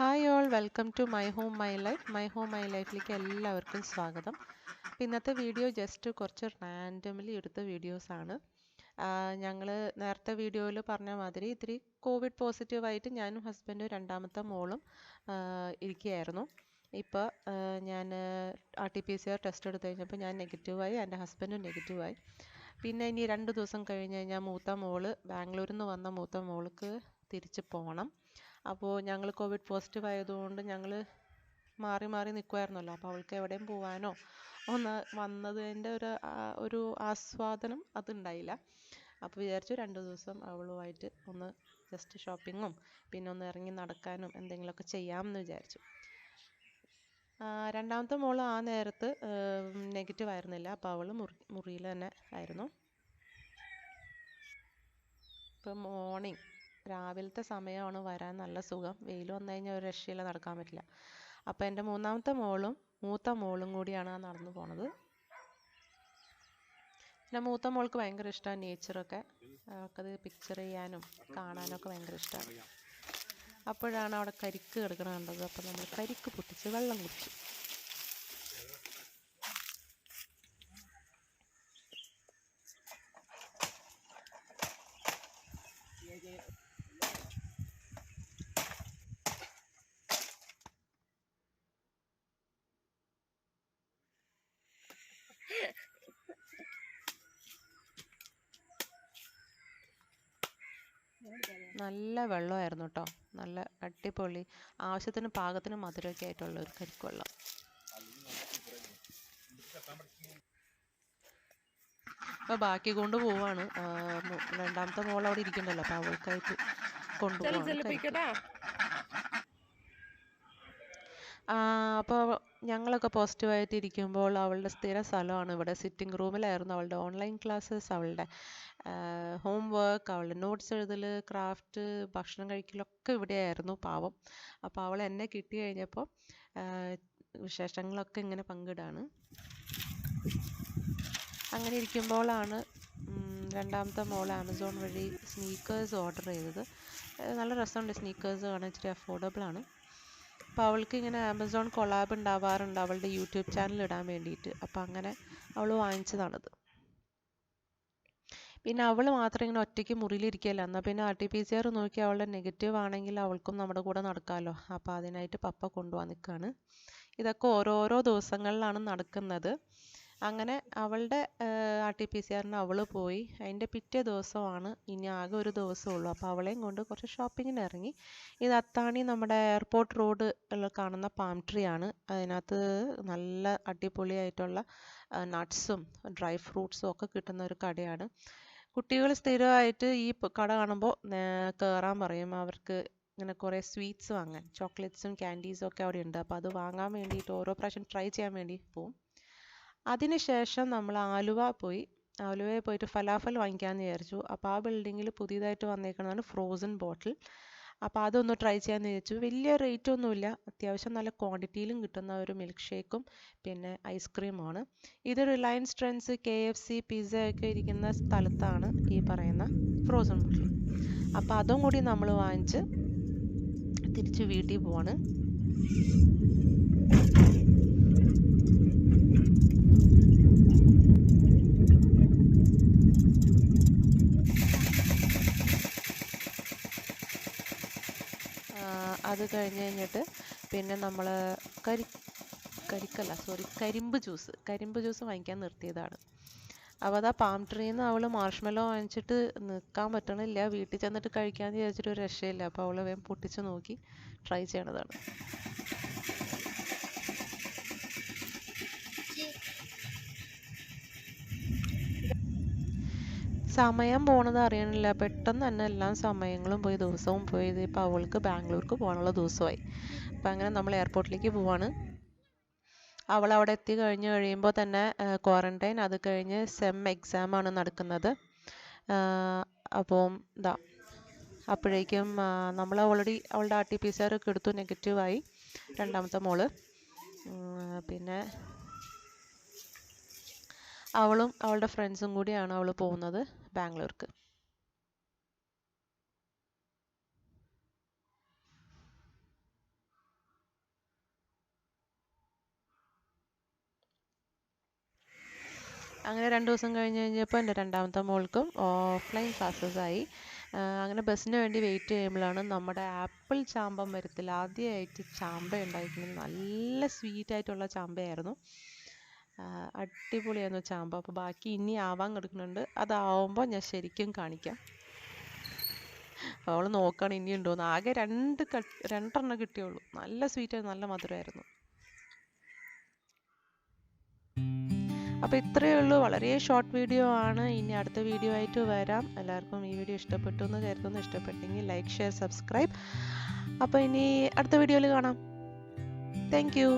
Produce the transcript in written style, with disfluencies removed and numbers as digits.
Hi all, welcome to my home my life. My home my ലൈഫിലേക്ക് എല്ലാവർക്കും സ്വാഗതം. അപ്പോൾ ഇന്നത്തെ വീഡിയോ ജസ്റ്റ് കുറച്ച് റാൻഡംലി എടുത്ത വീഡിയോസാണ്. ഞങ്ങൾ നേരത്തെ വീഡിയോയിൽ പറഞ്ഞ മാതിരി ഇത്തിരി കോവിഡ് പോസിറ്റീവായിട്ട് ഞാനും ഹസ്ബൻഡും രണ്ടാമത്തെ മോളും ഇരിക്കുകയായിരുന്നു. ഇപ്പോൾ ഞാൻ RT-PCR ടെസ്റ്റ് എടുത്തു കഴിഞ്ഞപ്പോൾ ഞാൻ നെഗറ്റീവായി, എൻ്റെ ഹസ്ബൻഡും നെഗറ്റീവായി. പിന്നെ ഇനി 2 ദിവസം കഴിഞ്ഞ് കഴിഞ്ഞാൽ മൂത്ത മോള് ബാംഗ്ലൂരിൽ നിന്ന് വന്ന മൂത്ത മോൾക്ക് തിരിച്ച് പോകണം. അപ്പോൾ ഞങ്ങൾ കോവിഡ് പോസിറ്റീവ് ആയതുകൊണ്ട് ഞങ്ങൾ മാറി മാറി നിൽക്കുമായിരുന്നല്ലോ. അപ്പോൾ അവൾക്ക് എവിടെയും പോകാനോ ഒന്ന് വന്നതിൻ്റെ ഒരു ആസ്വാദനം അതുണ്ടായില്ല. അപ്പോൾ വിചാരിച്ചു 2 ദിവസം അവളുമായിട്ട് ഒന്ന് ജസ്റ്റ് ഷോപ്പിങ്ങും പിന്നെ ഒന്ന് ഇറങ്ങി നടക്കാനും എന്തെങ്കിലുമൊക്കെ ചെയ്യാമെന്ന് വിചാരിച്ചു. രണ്ടാമത്തെ മോൾ ആ നേരത്ത് നെഗറ്റീവ് ആയിരുന്നില്ല. അപ്പോൾ അവൾ മുറിയിൽ തന്നെ ആയിരുന്നു. ഇപ്പോൾ മോർണിംഗ് രാവിലത്തെ സമയമാണ് വരാൻ നല്ല സുഖം. വെയിൽ വന്നു കഴിഞ്ഞാൽ ഒരു രക്ഷയില്ല, നടക്കാൻ പറ്റില്ല. അപ്പോൾ എൻ്റെ മൂന്നാമത്തെ മോളും മൂത്ത മോളും കൂടിയാണ് നടന്നു പോണത്. പിന്നെ മൂത്ത മോൾക്ക് ഭയങ്കര ഇഷ്ടമാണ് നേച്ചറൊക്കെ. അവൾക്കത് പിക്ചർ ചെയ്യാനും കാണാനൊക്കെ ഭയങ്കര ഇഷ്ടമാണ്. അപ്പോഴാണ് അവിടെ കരിക്ക് കിടക്കണ കണ്ടത്. അപ്പോൾ നമ്മൾ കരിക്ക് പൊട്ടിച്ച് വെള്ളം കുടിച്ചു. നല്ല വെള്ളമായിരുന്നു കേട്ടോ, നല്ല അടിപൊളി, ആവശ്യത്തിന് പാകത്തിന് മധുരമൊക്കെ ആയിട്ടുള്ള ഒരു കരിക്ക് വെള്ളം. അപ്പോൾ ബാക്കി കൊണ്ടുപോവാണ്. രണ്ടാമത്തെ മോൾ അവിടെ ഇരിക്കണ്ടല്ലോ, അപ്പോൾ അവൾക്കായിട്ട് കൊണ്ടുപോവാണ്. അപ്പോൾ ഞങ്ങളൊക്കെ പോസിറ്റീവായിട്ട് ഇരിക്കുമ്പോൾ അവളുടെ സ്ഥിര സ്ഥലമാണ് ഇവിടെ. സിറ്റിംഗ് റൂമിലായിരുന്നു അവളുടെ ഓൺലൈൻ ക്ലാസ്സസ്, അവളുടെ ഹോം വർക്ക്, അവളുടെ നോട്ട്സ് എഴുതൽ, ക്രാഫ്റ്റ്, ഭക്ഷണം കഴിക്കലൊക്കെ ഇവിടെയായിരുന്നു പാവം. അപ്പോൾ അവൾ എന്നെ കിട്ടി കഴിഞ്ഞപ്പോൾ വിശേഷങ്ങളൊക്കെ ഇങ്ങനെ പങ്കിടാണ്. അങ്ങനെ ഇരിക്കുമ്പോഴാണ് രണ്ടാമത്തെ മോൾ ആമസോൺ വഴി സ്നീക്കേഴ്സ് ഓർഡർ ചെയ്തത്. നല്ല രസമുണ്ട് സ്നീക്കേഴ്സ് കാണാൻ, ഇച്ചിരി അഫോർഡബിൾ ആണ്. അപ്പോൾ അവൾക്ക് ഇങ്ങനെ ആമസോൺ കൊളാബ് ഉണ്ടാവാറുണ്ട് അവളുടെ യൂട്യൂബ് ചാനൽ ഇടാൻ വേണ്ടിയിട്ട്. അപ്പോൾ അങ്ങനെ അവൾ വാങ്ങിച്ചതാണത്. പിന്നെ അവൾ മാത്രം ഇങ്ങനെ ഒറ്റയ്ക്ക് മുറിയിലിരിക്കുകയല്ല. എന്നാൽ പിന്നെ RT-PCR നോക്കി അവളുടെ നെഗറ്റീവ് ആണെങ്കിൽ അവൾക്കും നമ്മുടെ കൂടെ നടക്കാമല്ലോ. അപ്പോൾ അതിനായിട്ട് പപ്പ കൊണ്ടുപോകാൻ നിൽക്കുകയാണ്. ഇതൊക്കെ ഓരോരോ ദിവസങ്ങളിലാണ് നടക്കുന്നത്. അങ്ങനെ അവളുടെ RT-PCRന് അവൾ പോയി. അതിൻ്റെ പിറ്റേ ദിവസമാണ്, ഇനി ആകെ ഒരു ദിവസമുള്ളൂ. അപ്പോൾ അവളെയും കൊണ്ട് കുറച്ച് ഷോപ്പിങ്ങിന് ഇറങ്ങി. ഇത് അത്താണി നമ്മുടെ എയർപോർട്ട് റോഡ് കാണുന്ന പാം ട്രീ ആണ്. അതിനകത്ത് നല്ല അടിപൊളിയായിട്ടുള്ള നട്ട്സും ഡ്രൈ ഫ്രൂട്ട്സും ഒക്കെ കിട്ടുന്ന ഒരു കടയാണ്. കുട്ടികൾ സ്ഥിരമായിട്ട് ഈ കട കാണുമ്പോൾ കയറാൻ പറയും. അവർക്ക് ഇങ്ങനെ കുറേ സ്വീറ്റ്സ് വാങ്ങാൻ, ചോക്ലേറ്റ്സും ക്യാൻഡീസും ഒക്കെ അവിടെ ഉണ്ട്. അപ്പോൾ അത് വാങ്ങാൻ വേണ്ടിയിട്ട് ഓരോ പ്രാവശ്യം ട്രൈ ചെയ്യാൻ വേണ്ടി പോവും. അതിനുശേഷം നമ്മൾ ആലുവയിൽ പോയിട്ട് ഫലാഫൽ വാങ്ങിക്കാമെന്ന് വിചാരിച്ചു. അപ്പോൾ ആ ബിൽഡിങ്ങിൽ പുതിയതായിട്ട് വന്നേക്കുന്നതാണ് ഫ്രോസൺ ബോട്ടിൽ. അപ്പോൾ അതൊന്ന് ട്രൈ ചെയ്യാമെന്ന് വിചാരിച്ചു. വലിയ റേറ്റ് ഒന്നുമില്ല, അത്യാവശ്യം നല്ല ക്വാണ്ടിറ്റിയിലും കിട്ടുന്ന ഒരു മിൽക്ക് ഷേക്കും പിന്നെ ഐസ്ക്രീമാണ്. ഇത് റിലയൻസ് ട്രെൻഡ്സ്, KFC, പിസ്സ ഒക്കെ ഇരിക്കുന്ന സ്ഥലത്താണ് ഈ പറയുന്ന ഫ്രോസൺ ബോട്ടിൽ. അപ്പോൾ അതും കൂടി നമ്മൾ വാങ്ങിച്ച് തിരിച്ച് വീട്ടിൽ പോവാണ്. അത് കഴിഞ്ഞ് കഴിഞ്ഞിട്ട് പിന്നെ നമ്മൾ കരിമ്പ് ജ്യൂസ് വാങ്ങിക്കാൻ നിർത്തിയതാണ്. അപ്പോൾ അതാ പാം ട്രീയിൽ നിന്ന് അവൾ മാർഷ്മെല്ലോ വാങ്ങിച്ചിട്ട് നിൽക്കാൻ പറ്റണില്ല. വീട്ടിൽ ചെന്നിട്ട് കഴിക്കാമെന്ന് വിചാരിച്ചിട്ട് ഒരു രക്ഷയില്ല. അപ്പോൾ അവൾ വേഗം പൊട്ടിച്ച് നോക്കി ട്രൈ ചെയ്യണതാണ്. സമയം പോണത് അറിയണില്ല, പെട്ടെന്ന് തന്നെ എല്ലാ സമയങ്ങളും പോയി, ദിവസവും പോയി. ഇപ്പോൾ അവൾക്ക് ബാംഗ്ലൂർക്ക് പോകാനുള്ള ദിവസമായി. അപ്പം അങ്ങനെ നമ്മൾ എയർപോർട്ടിലേക്ക് പോവാണ്. അവൾ അവിടെ എത്തി കഴിയുമ്പോൾ തന്നെ ക്വാറന്റൈൻ, അത് കഴിഞ്ഞ് സെം എക്സാം ആണ് നടക്കുന്നത്. അപ്പോൾ അപ്പോഴേക്കും നമ്മൾ ഓൾറെഡി അവളുടെ RT-PCR ഒക്കെ എടുത്തു, നെഗറ്റീവായി രണ്ടാമത്തെ മോള്. പിന്നെ അവളും അവളുടെ ഫ്രണ്ട്സും കൂടിയാണ് അവൾ പോകുന്നത് ബാംഗ്ലൂർക്ക്. അങ്ങനെ 2 ദിവസം കഴിഞ്ഞപ്പോൾ എൻ്റെ രണ്ടാമത്തെ മോൾക്കും ഓഫ്ലൈൻ ക്ലാസ്സസ് ആയി. അങ്ങനെ ബസ്സിന് വേണ്ടി വെയിറ്റ് ചെയ്യുമ്പോഴാണ് നമ്മുടെ ആപ്പിൾ ചാമ്പം വരത്തില്ല, ആദ്യമായിട്ട് ചാമ്പ ഉണ്ടായിരിക്കുന്നത്. നല്ല സ്വീറ്റ് ആയിട്ടുള്ള ചാമ്പയായിരുന്നു. അടിപൊളിയായിരുന്നു ചാമ്പ. അപ്പോൾ ബാക്കി ഇനി ആവാൻ കിടക്കുന്നുണ്ട്. അതാവുമ്പോൾ ഞാൻ ശരിക്കും കാണിക്കാം. അവൾ നോക്കണം ഇനിയുണ്ടോയെന്ന്. ആകെ രണ്ടെണ്ണം കിട്ടിയുള്ളൂ. നല്ല സ്വീറ്റായിരുന്നു, നല്ല മധുരമായിരുന്നു. അപ്പോൾ ഇത്രയേ ഉള്ളൂ, വളരെ ഷോർട്ട് വീഡിയോ ആണ്. ഇനി അടുത്ത വീഡിയോ ആയിട്ട് വരാം. എല്ലാവർക്കും ഈ വീഡിയോ ഇഷ്ടപ്പെട്ടു എന്ന് കരുതുന്നു. ഇഷ്ടപ്പെട്ടെങ്കിൽ ലൈക്ക്, ഷെയർ, സബ്സ്ക്രൈബ്. അപ്പോൾ ഇനി അടുത്ത വീഡിയോയിൽ കാണാം. Thank you.